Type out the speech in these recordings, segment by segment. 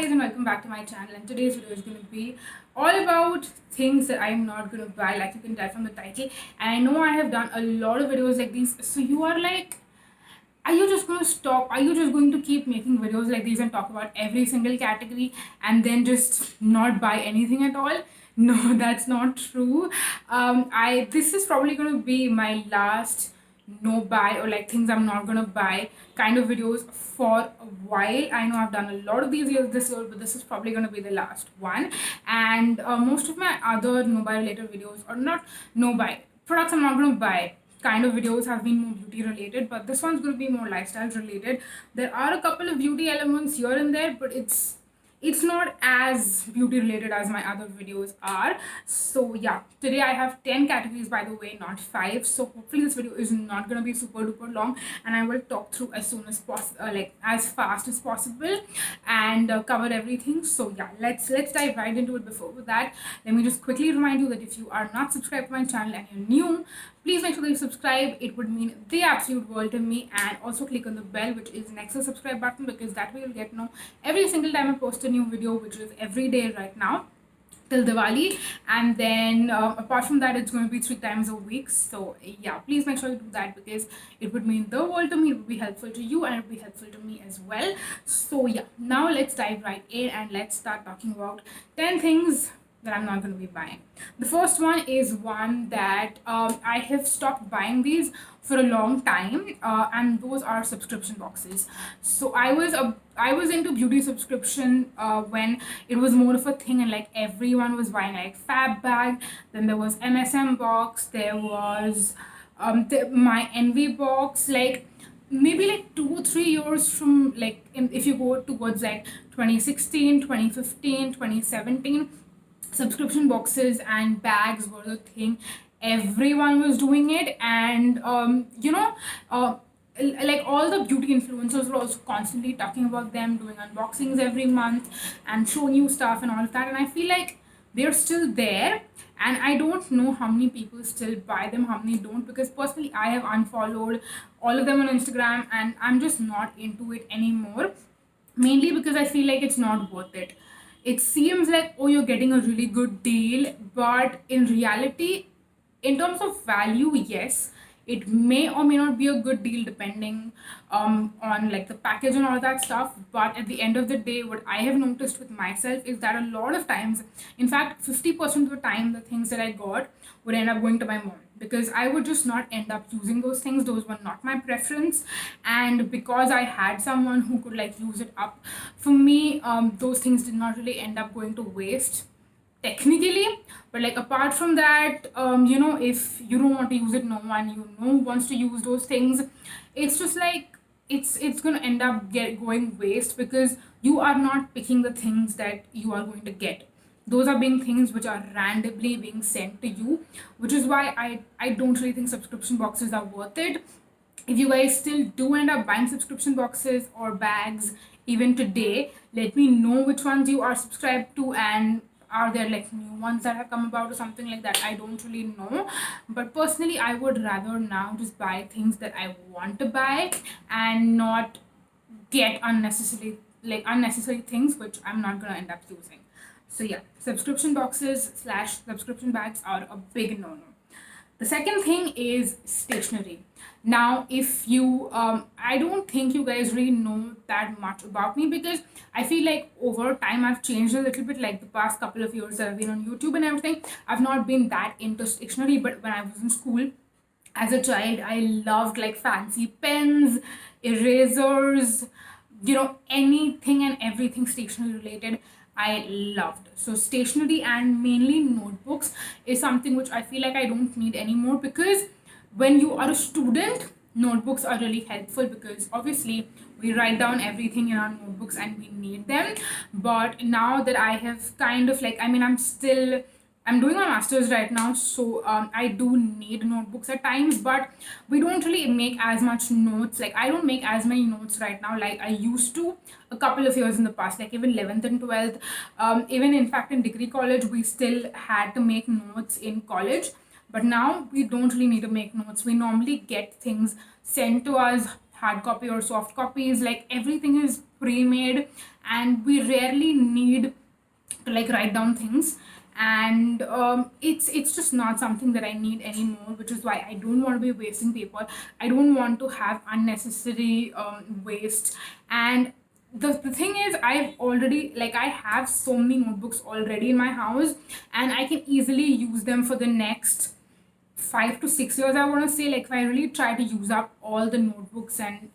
guys, and welcome back to my channel. And today's video is going to be all about things that I'm not going to buy, like you can tell from the title. And I know I have done a lot of videos like these, so you are like, are you just going to stop? Are you just going to keep making videos like these and talk about every single category and then just not buy anything at all? No, that's not true. I This is probably going to be my last no buy, or like things I'm not gonna buy kind of videos for a while. I know I've done a lot of these years this year, but this is probably gonna be the last one. And most of my other no buy related videos, or not no buy products I'm not gonna buy kind of videos, have been more beauty related, but this one's going to be more lifestyle related. There are a couple of beauty elements here and there, but it's not as beauty related as my other videos are. So yeah, today I have 10 categories, by the way, not 5. So hopefully this video is not going to be super duper long, and I will talk through as soon as possible, like as fast as possible, and cover everything. So yeah, let's dive right into it. Before that, let me just quickly remind you that if you are not subscribed to my channel and you're new, please make sure that you subscribe. It would mean the absolute world to me. And also click on the bell, which is next to the subscribe button, because that way you'll get know every single time I post a new video, which is every day right now till Diwali. And then apart from that, it's going to be 3 times a week. So yeah, please make sure you do that, because it would mean the world to me. It would be helpful to you, and it would be helpful to me as well. So yeah, now let's dive right in and let's start talking about 10 things that I'm not going to be buying. The first one is one that I have stopped buying these for a long time, and those are subscription boxes. So I was into beauty subscription when it was more of a thing, and like everyone was buying like Fab Bag. Then there was MSM box. There was my Envy box. Like maybe like 2 or 3 years from like if you go towards like 2016, 2015, 2017, subscription boxes and bags were the thing. Everyone was doing it. And like all the beauty influencers were also constantly talking about them, doing unboxings every month and showing you stuff and all of that. And I feel like they're still there, and I don't know how many people still buy them, how many don't, because personally I have unfollowed all of them on Instagram, and I'm just not into it anymore, mainly because I feel like it's not worth it. It seems like, oh, you're getting a really good deal, but in reality, in terms of value, yes, it may or may not be a good deal depending on like the package and all that stuff. But at the end of the day, what I have noticed with myself is that a lot of times, in fact 50% of the time, the things that I got would end up going to my mom, because I would just not end up using those things. Those were not my preference, and because I had someone who could like use it up for me, those things did not really end up going to waste technically. But like apart from that, if you don't want to use it, no one wants to use those things. It's just like it's gonna end up going waste, because you are not picking the things that you are going to get. Those are being things which are randomly being sent to you, which is why I don't really think subscription boxes are worth it. If you guys still do end up buying subscription boxes or bags even today, let me know which ones you are subscribed to, and are there like new ones that have come about or something like that. I don't really know, but personally I would rather now just buy things that I want to buy and not get unnecessary things which I'm not going to end up using. So yeah, subscription boxes slash subscription bags are a big no-no. The second thing is stationery. Now, if you, I don't think you guys really know that much about me, because I feel like over time I've changed a little bit. Like the past couple of years that I've been on YouTube and everything, I've not been that into stationery. But when I was in school, as a child, I loved like fancy pens, erasers, anything and everything stationery related. I loved. So stationery and mainly notebooks is something which I feel like I don't need anymore, because when you are a student, notebooks are really helpful, because obviously we write down everything in our notebooks and we need them. But now that I have kind of like, I'm doing my master's right now, so I do need notebooks at times, but we don't really make as much notes. Like I don't make as many notes right now like I used to a couple of years in the past, like even 11th and 12th. Even in fact in degree college, we still had to make notes in college, but now we don't really need to make notes. We normally get things sent to us, hard copy or soft copies. Like everything is pre-made, and we rarely need to like write down things. And it's just not something that I need anymore, which is why I don't want to be wasting paper. I don't want to have unnecessary waste. And the thing is, I've already like I have so many notebooks already in my house, and I can easily use them for the next 5 to 6 years, I want to say. Like if I really try to use up all the notebooks and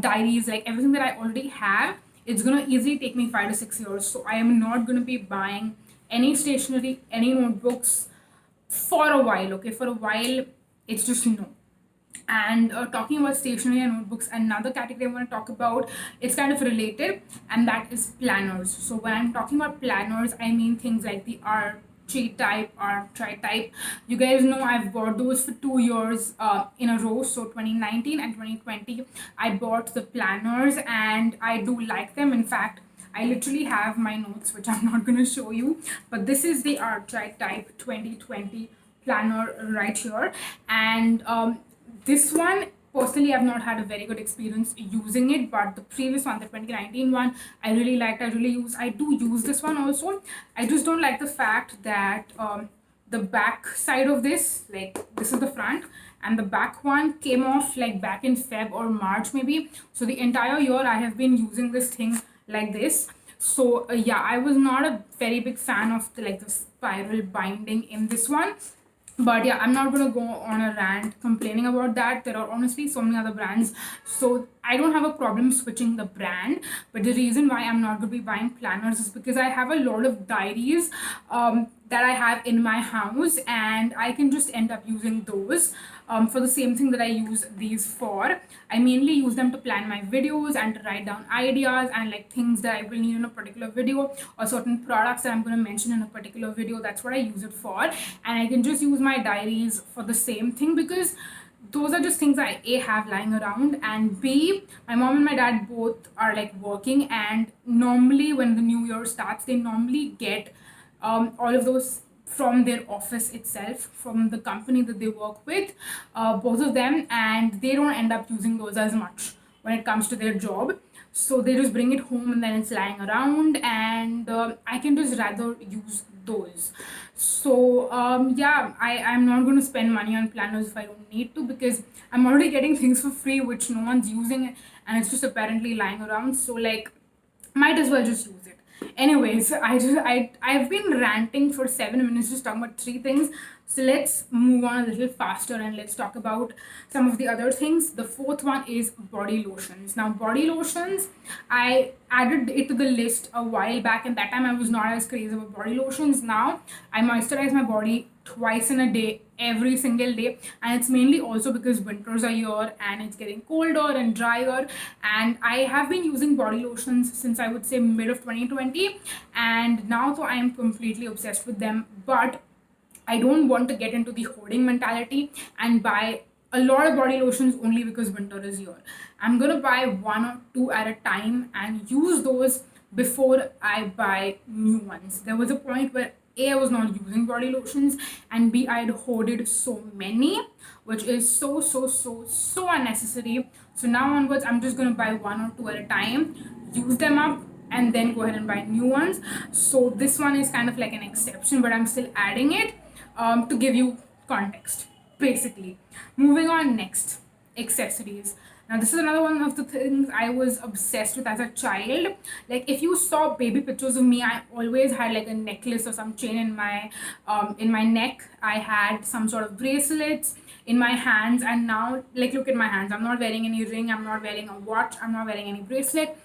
diaries, like everything that I already have, it's gonna easily take me 5 to 6 years. So I am not gonna be buying any stationery, any notebooks for a while. Okay, for a while, it's just no. And talking about stationery and notebooks, another category I want to talk about, it's kind of related, and that is planners. So when I'm talking about planners, I mean things like the R3 type or tri type. You guys know I've bought those for 2 years in a row. So 2019 and 2020, I bought the planners, and I do like them. In fact, I literally have my notes, which I'm not going to show you, but this is the R3 type 2020 planner right here. And this one, personally, I've not had a very good experience using it, but the previous one, the 2019 one, I really liked. I do use this one also. I just don't like the fact that the back side of this, like this is the front, and the back one came off like back in Feb or March maybe. So the entire year I have been using this thing like this. So yeah, I was not a very big fan of the spiral binding in this one. But yeah, I'm not gonna go on a rant complaining about that. There are honestly so many other brands, so I don't have a problem switching the brand. But the reason why I'm not gonna be buying planners is because I have a lot of diaries that I have in my house, and I can just end up using those for the same thing that I use these for. I mainly use them to plan my videos and to write down ideas and like things that I will need in a particular video, or certain products that I'm going to mention in a particular video. That's what I use it for. And I can just use my diaries for the same thing, because those are just things I A, have lying around, and B, my mom and my dad both are like working, and normally when the new year starts, they normally get all of those from their office itself, from the company that they work with, both of them, and they don't end up using those as much when it comes to their job. So they just bring it home and then it's lying around, and I can just rather use those. So yeah, I'm not going to spend money on planners if I don't need to, because I'm already getting things for free which no one's using, and it's just apparently lying around. So like, might as well just use it. Anyways, I've been ranting for 7 minutes just talking about three things. So let's move on a little faster and let's talk about some of the other things. The fourth one is body lotions. Now, body lotions, I added it to the list a while back, and that time I was not as crazy about body lotions. Now I moisturize my body twice in a day, every single day, and it's mainly also because winters are here and it's getting colder and drier. And I have been using body lotions since I would say mid of 2020, and now though I am completely obsessed with them. But I don't want to get into the hoarding mentality and buy a lot of body lotions only because winter is here. I'm gonna buy one or two at a time and use those before I buy new ones. There was a point where A, I was not using body lotions, and B, I had hoarded so many, which is so unnecessary. So now onwards, I'm just gonna buy one or two at a time, use them up, and then go ahead and buy new ones. So this one is kind of like an exception, but I'm still adding it to give you context, basically. Moving on, next, accessories. Now this is another one of the things I was obsessed with as a child. Like if you saw baby pictures of me, I always had like a necklace or some chain in my neck. I had some sort of bracelets in my hands, and now like look at my hands. I'm not wearing any ring, I'm not wearing a watch, I'm not wearing any bracelet.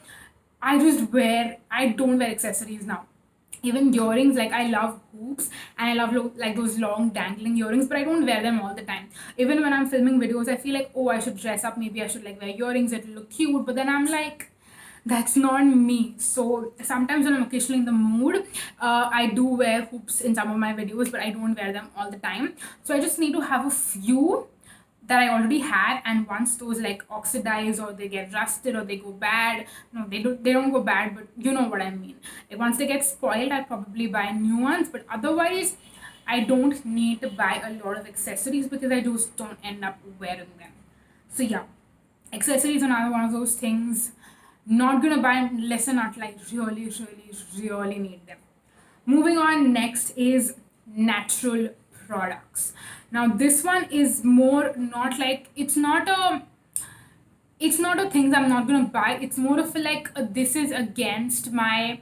I don't wear accessories now. Even earrings, like I love hoops and I love like those long dangling earrings, but I don't wear them all the time. Even when I'm filming videos, I feel like, oh, I should dress up, maybe I should like wear earrings, it'll look cute, but then I'm like, that's not me. So sometimes when I'm occasionally in the mood, I do wear hoops in some of my videos, but I don't wear them all the time. So I just need to have a few that I already had, and once those like oxidize or they get rusted or they go bad, no, they don't go bad, but you know what I mean. Like once they get spoiled, I'll probably buy new ones, but otherwise I don't need to buy a lot of accessories because I just don't end up wearing them. So yeah, accessories are another one of those things. Not gonna buy unless and not like really need them. Moving on, next is natural products. Now this one is more not like, it's not a things I'm not gonna buy. It's more of a like this is against my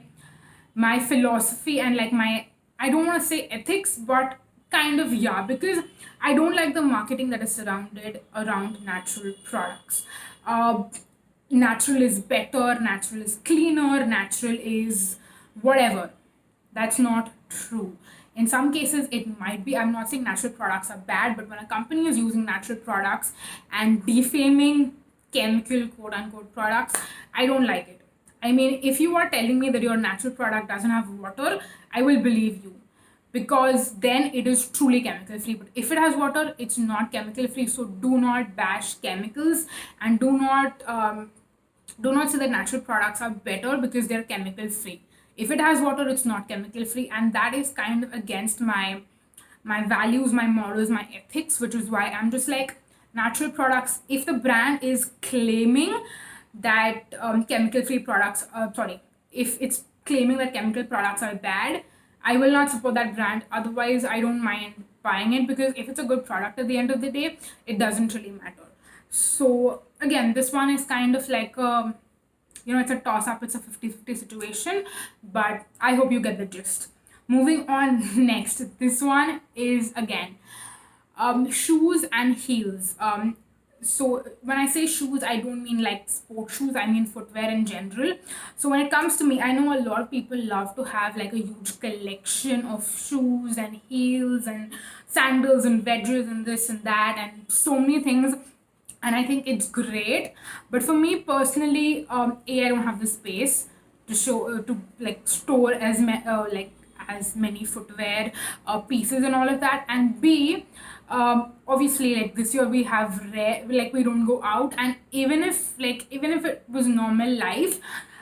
philosophy and like my, I don't want to say ethics, but kind of, yeah, because I don't like the marketing that is surrounded around natural products. Uh, Natural is better, natural is cleaner, natural is whatever. That's not true. In some cases, it might be. I'm not saying natural products are bad, but when a company is using natural products and defaming chemical quote unquote products, I don't like it. I mean, if you are telling me that your natural product doesn't have water, I will believe you, because then it is truly chemical free. But if it has water, it's not chemical free. So do not bash chemicals, and do not say that natural products are better because they're chemical free. If it has water, it's not chemical free, and that is kind of against my values, my morals, my ethics, which is why I'm just like, natural products, if the brand is claiming that chemical free products, sorry, if it's claiming that chemical products are bad, I will not support that brand. Otherwise, I don't mind buying it, because if it's a good product at the end of the day, it doesn't really matter. So again, this one is kind of like it's a toss up, it's a 50-50 situation, but I hope you get the gist. Moving on, next, this one is again shoes and heels. So when I say shoes, I don't mean like sport shoes, I mean footwear in general. So when it comes to me, I know a lot of people love to have like a huge collection of shoes and heels and sandals and wedges and this and that and so many things, and I think it's great. But for me personally, I don't have the space to show to like store like as many footwear pieces and all of that. And B, obviously, like this year we have like we don't go out, and even if it was normal life,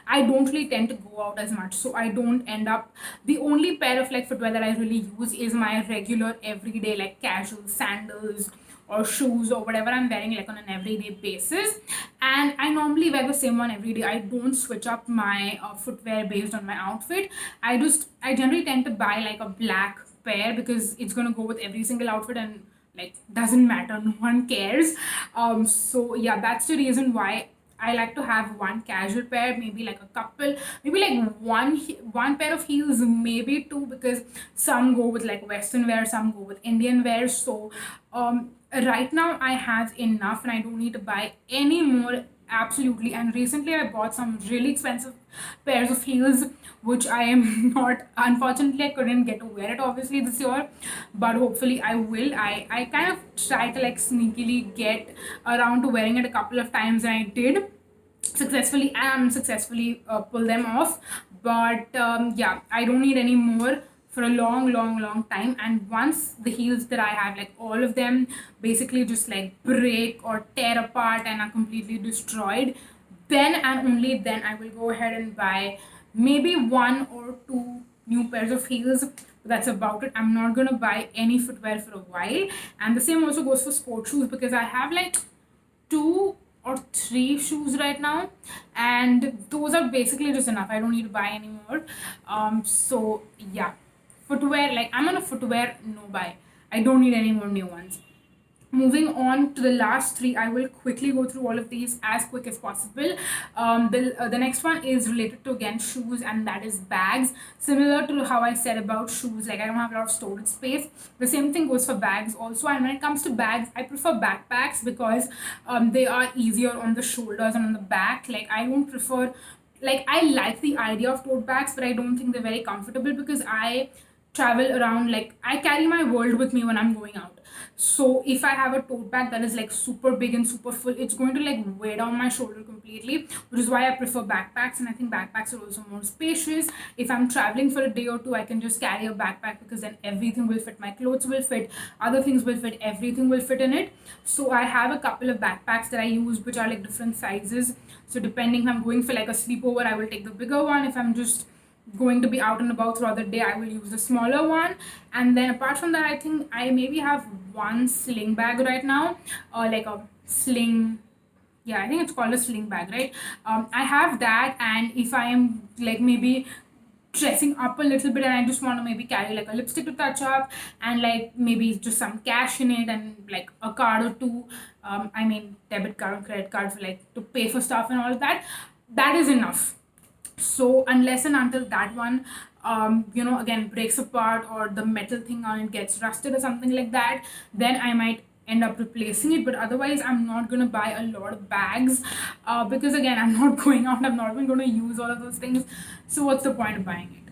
I don't really tend to go out as much, so I don't end up. The only pair of like footwear that I really use is my regular everyday like casual sandals or shoes or whatever I'm wearing like on an everyday basis, and I normally wear the same one every day. I don't switch up my footwear based on my outfit. I generally tend to buy like a black pair because it's gonna go with every single outfit, and like doesn't matter, no one cares. So yeah, that's the reason why I like to have one casual pair, maybe like a couple, maybe like one pair of heels, maybe two, because some go with like Western wear, some go with Indian wear. So right now I have enough, and I don't need to buy any more. Absolutely. And recently I bought some really expensive pairs of heels, which I am not, unfortunately I couldn't get to wear it obviously this year, but hopefully I will. I kind of try to like sneakily get around to wearing it a couple of times, and I did successfully and unsuccessfully pull them off. But yeah, I don't need any more for a long time. And once the heels that I have, like all of them basically just like break or tear apart and are completely destroyed, then and only then I will go ahead and buy maybe one or two new pairs of heels. That's about it. I'm not gonna buy any footwear for a while. And the same also goes for sport shoes, because I have like two or three shoes right now, and those are basically just enough. I don't need to buy anymore. So yeah, footwear, like I'm on a footwear no buy. I don't need any more new ones. Moving on to the last three, I will quickly go through all of these as quick as possible. The next one is related to again shoes, and that is bags. Similar to how I said about shoes, like I don't have a lot of storage space. The same thing goes for bags also. And when it comes to bags, I prefer backpacks because they are easier on the shoulders and on the back. Like I don't prefer, like I like the idea of tote bags, but I don't think they're very comfortable because I travel around, like I carry my world with me when I'm going out. So if I have a tote bag that is like super big and super full, it's going to like weigh down my shoulder completely, which is why I prefer backpacks. And I think backpacks are also more spacious. If I'm traveling for a day or two, I can just carry a backpack because then everything will fit. My clothes will fit, other things will fit, everything will fit in it. So I have a couple of backpacks that I use, which are like different sizes. So depending if I'm going for like a sleepover, I will take the bigger one. If I'm just going to be out and about throughout the day, I will use the smaller one. And then apart from that, I think I maybe have one sling bag right now, or like a sling, yeah, I think it's called a sling bag, right? I have that, and if I am like maybe dressing up a little bit and I just want to maybe carry like a lipstick to touch up and like maybe just some cash in it and like a card or two, I mean debit card or credit card for like to pay for stuff and all of that, that is enough. So unless and until that one again breaks apart or the metal thing on it gets rusted or something like that, then I might end up replacing it. But otherwise I'm not going to buy a lot of bags, because again I'm not going out, I'm not even going to use all of those things, so what's the point of buying it?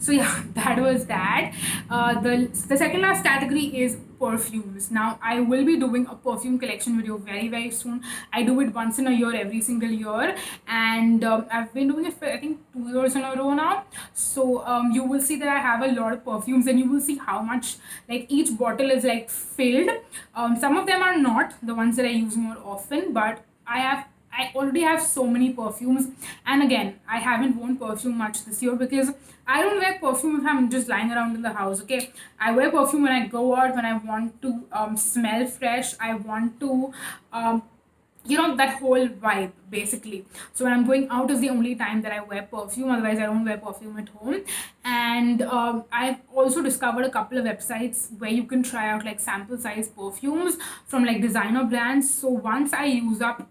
So yeah, that was that. The second last category is perfumes. Now I will be doing a perfume collection video very soon. I do it once in a year, every single year, and I've been doing it for I think 2 years in a row now. So you will see that I have a lot of perfumes, and you will see how much like each bottle is like filled. Some of them are not the ones that I use more often, but I already have so many perfumes. And again, I haven't worn perfume much this year because I don't wear perfume if I'm just lying around in the house, okay? I wear perfume when I go out, when I want to smell fresh. I want to, that whole vibe basically. So when I'm going out is the only time that I wear perfume. Otherwise, I don't wear perfume at home. And I've also discovered a couple of websites where you can try out like sample size perfumes from like designer brands. So once I use up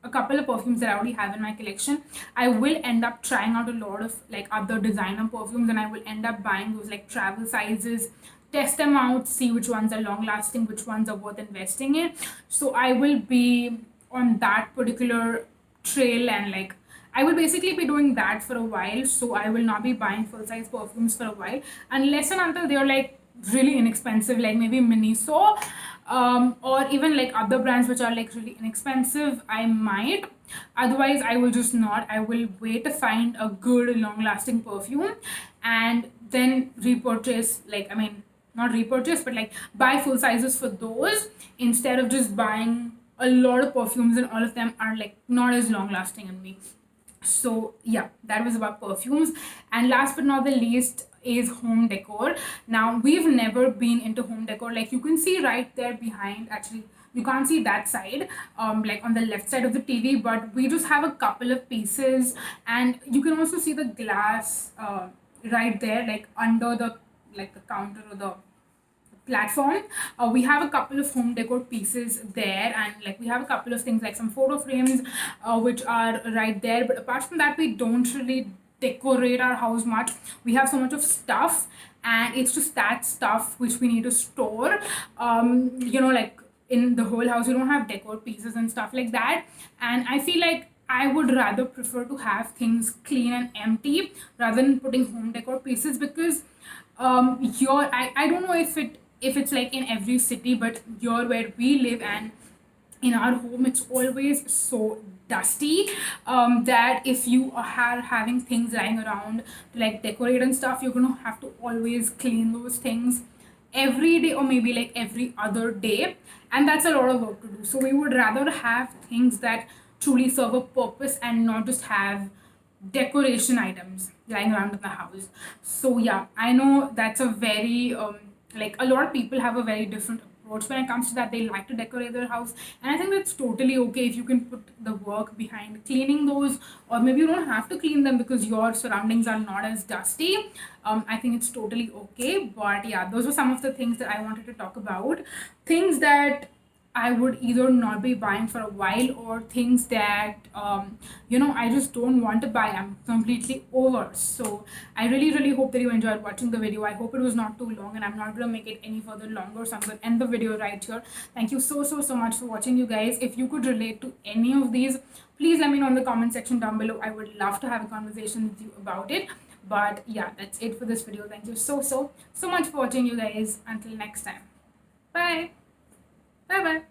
a couple of perfumes that I already have in my collection, I will end up trying out a lot of like other designer perfumes, and I will end up buying those like travel sizes, test them out, see which ones are long lasting, which ones are worth investing in. So I will be on that particular trail, and like I will basically be doing that for a while. So I will not be buying full size perfumes for a while unless and until they're like really inexpensive, like maybe Miniso, or even like other brands which are like really inexpensive. I might. Otherwise, I will just not. I will wait to find a good long lasting perfume and then repurchase. Like, I mean, not repurchase, but like buy full sizes for those instead of just buying a lot of perfumes and all of them are like not as long lasting on me. So yeah, that was about perfumes. And last but not the least is home decor. Now we've never been into home decor. Like you can see right there behind, actually you can't see that side, like on the left side of the TV, but we just have a couple of pieces, and you can also see the glass right there, like under the like the counter or the platform. We have a couple of home decor pieces there, and like we have a couple of things like some photo frames which are right there. But apart from that, we don't really decorate our house much. We have so much of stuff, and it's just that stuff which we need to store. Like in the whole house, we don't have decor pieces and stuff like that. And I feel like I would rather prefer to have things clean and empty rather than putting home decor pieces, because here I don't know if it's like in every city, but here where we live and in our home, it's always so dusty, that if you are having things lying around to like decorate and stuff, you're gonna have to always clean those things every day or maybe like every other day, and that's a lot of work to do. So we would rather have things that truly serve a purpose and not just have decoration items lying around in the house. So yeah, I know that's a very like a lot of people have a very different approach when it comes to that. They like to decorate their house, and I think that's totally okay if you can put the work behind cleaning those, or maybe you don't have to clean them because your surroundings are not as dusty. I think it's totally okay. But yeah, those were some of the things that I wanted to talk about. Things that I would either not be buying for a while, or things that I just don't want to buy. I'm completely over. So I really hope that you enjoyed watching the video. I hope it was not too long, and I'm not gonna make it any further longer. So I'm gonna end the video right here. Thank you so much for watching, you guys. If you could relate to any of these, please let me know in the comment section down below. I would love to have a conversation with you about it. But yeah, that's it for this video. Thank you so much for watching, you guys. Until next time. Bye. Bye bye.